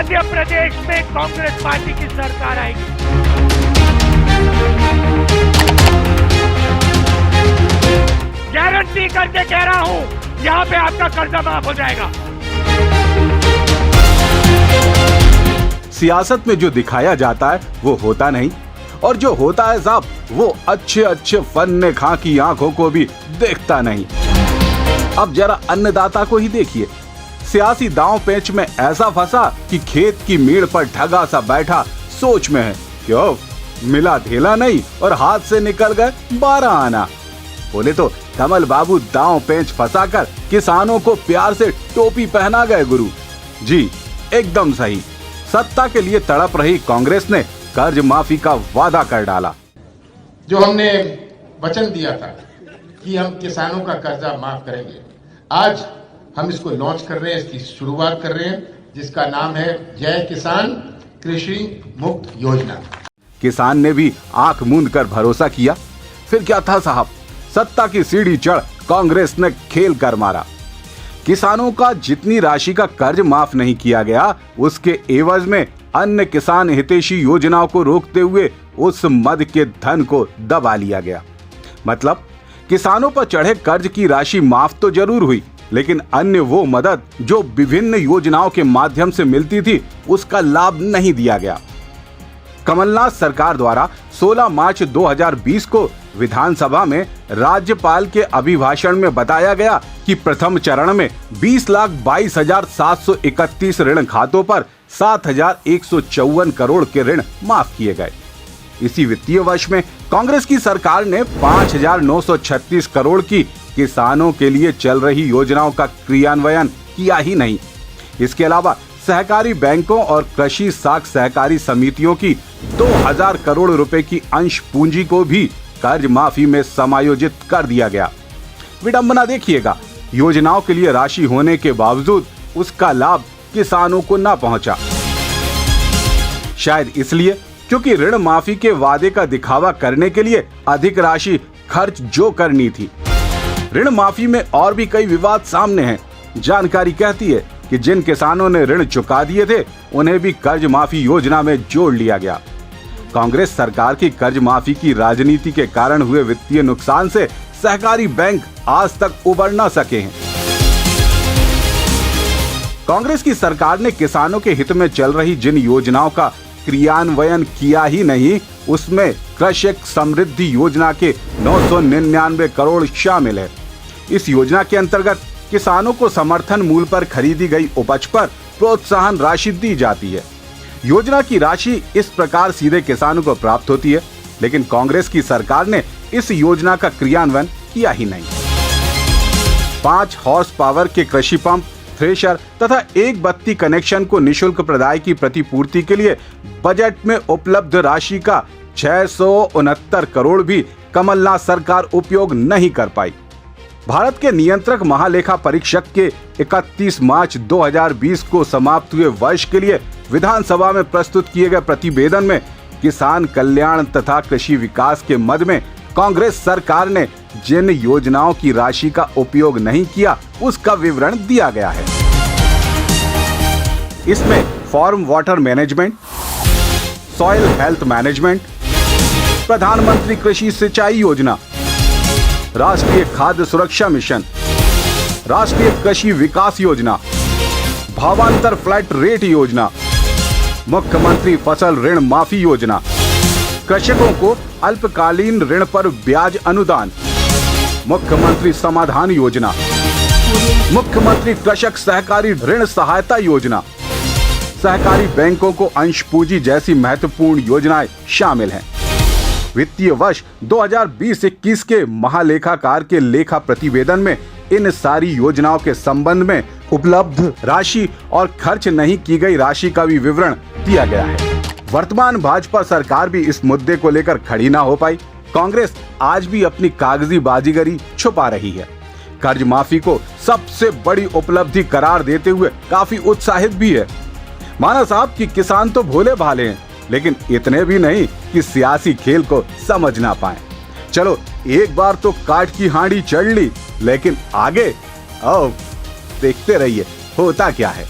मध्य प्रदेश में कांग्रेस पार्टी की सरकार आएगी। गारंटी करके कह रहा हूं, यहां पे आपका कर्जा माफ हो जाएगा। सियासत में जो दिखाया जाता है वो होता नहीं, और जो होता है साहब वो अच्छे अच्छे फन्ने खां की आंखों को भी देखता नहीं। अब जरा अन्नदाता को ही देखिए, सियासी दांव पेच में ऐसा फंसा कि खेत की मीड़ पर ठगा सा बैठा सोच में है, क्यों मिला धेला नहीं और हाथ से निकल गए 12 आना। बोले तो कमल बाबू दांव पेच फंसाकर किसानों को प्यार से टोपी पहना गए गुरु जी। एकदम सही, सत्ता के लिए तड़प रही कांग्रेस ने कर्ज माफी का वादा कर डाला। जो हमने वचन दिया था कि हम किसानों का कर्जा माफ करेंगे, आज हम इसको लॉन्च कर रहे हैं, इसकी शुरुआत कर रहे हैं, जिसका नाम है जय किसान कृषि मुक्त योजना। किसान ने भी आंख मूंद कर भरोसा किया। फिर क्या था साहब, सत्ता की सीढ़ी चढ़ कांग्रेस ने खेल कर मारा। किसानों का जितनी राशि का कर्ज माफ नहीं किया गया, उसके एवज में अन्य किसान हितैषी योजनाओं को रोकते हुए उस मद के धन को दबा लिया गया। मतलब किसानों पर चढ़े कर्ज की राशि माफ तो जरूर हुई, लेकिन अन्य वो मदद जो विभिन्न योजनाओं के माध्यम से मिलती थी, उसका लाभ नहीं दिया गया। कमलनाथ सरकार द्वारा 16 मार्च 2020 को विधानसभा में राज्यपाल के अभिभाषण में बताया गया कि प्रथम चरण में 20,22,731 ऋण खातों पर 7,154 करोड़ के ऋण माफ किए गए। इसी वित्तीय वर्ष में कांग्रेस की सरकार ने 5,936 करोड़ की किसानों के लिए चल रही योजनाओं का क्रियान्वयन किया ही नहीं। इसके अलावा सहकारी बैंकों और कृषि साख सहकारी समितियों की 2,000 करोड़ रुपए की अंश पूंजी को भी कर्ज माफी में समायोजित कर दिया गया। विडंबना देखिएगा, योजनाओं के लिए राशि होने के बावजूद उसका लाभ किसानों को न पहुंचा। शायद इसलिए क्योंकि ऋण माफी के वादे का दिखावा करने के लिए अधिक राशि खर्च जो करनी थी। ऋण माफी में और भी कई विवाद सामने हैं। जानकारी कहती है कि जिन किसानों ने ऋण चुका दिए थे, उन्हें भी कर्ज माफी योजना में जोड़ लिया गया। कांग्रेस सरकार की कर्ज माफी की राजनीति के कारण हुए वित्तीय नुकसान से सहकारी बैंक आज तक उबर न सके हैं। कांग्रेस की सरकार ने किसानों के हित में चल रही जिन योजनाओं का क्रियान्वयन किया ही नहीं, उसमें कृषक समृद्धि योजना के 999 करोड़ शामिल है। इस योजना के अंतर्गत किसानों को समर्थन मूल्य पर खरीदी गई उपज पर प्रोत्साहन राशि दी जाती है। योजना की राशि इस प्रकार सीधे किसानों को प्राप्त होती है, लेकिन कांग्रेस की सरकार ने इस योजना का क्रियान्वयन किया ही नहीं। 5 हॉर्स पावर के कृषि पंप, थ्रेशर तथा एक बत्ती कनेक्शन को निशुल्क प्रदाय की प्रतिपूर्ति के लिए बजट में उपलब्ध राशि का 669 करोड़ भी कमलनाथ सरकार उपयोग नहीं कर पाई। भारत के नियंत्रक महालेखा परीक्षक के 31 मार्च 2020 को समाप्त हुए वर्ष के लिए विधानसभा में प्रस्तुत किए गए प्रतिवेदन में किसान कल्याण तथा कृषि विकास के मद में कांग्रेस सरकार ने जिन योजनाओं की राशि का उपयोग नहीं किया, उसका विवरण दिया गया है। इसमें farm water management, soil health management, प्रधानमंत्री कृषि सिंचाई योजना, राष्ट्रीय खाद्य सुरक्षा मिशन, राष्ट्रीय कृषि विकास योजना, भावांतर फ्लैट रेट योजना, मुख्यमंत्री फसल ऋण माफी योजना, कृषकों को अल्पकालीन ऋण पर ब्याज अनुदान, मुख्यमंत्री समाधान योजना, मुख्यमंत्री कृषक सहकारी ऋण सहायता योजना, सहकारी बैंकों को अंश पूंजी जैसी महत्वपूर्ण योजनाएं शामिल हैं। वित्तीय वर्ष 2020-21 के महालेखाकार के लेखा प्रतिवेदन में इन सारी योजनाओं के संबंध में उपलब्ध राशि और खर्च नहीं की गई राशि का भी विवरण दिया गया है। वर्तमान भाजपा सरकार भी इस मुद्दे को लेकर खड़ी ना हो पाई। कांग्रेस आज भी अपनी कागजी बाजीगरी छुपा रही है। कर्ज माफी को सबसे बड़ी उपलब्धि करार देते हुए काफी उत्साहित भी है। माना साहब कि किसान तो भोले भाले हैं, लेकिन इतने भी नहीं कि सियासी खेल को समझ ना पाए। चलो एक बार तो काट की हांडी चढ़ ली, लेकिन आगे अब देखते रहिए होता क्या है।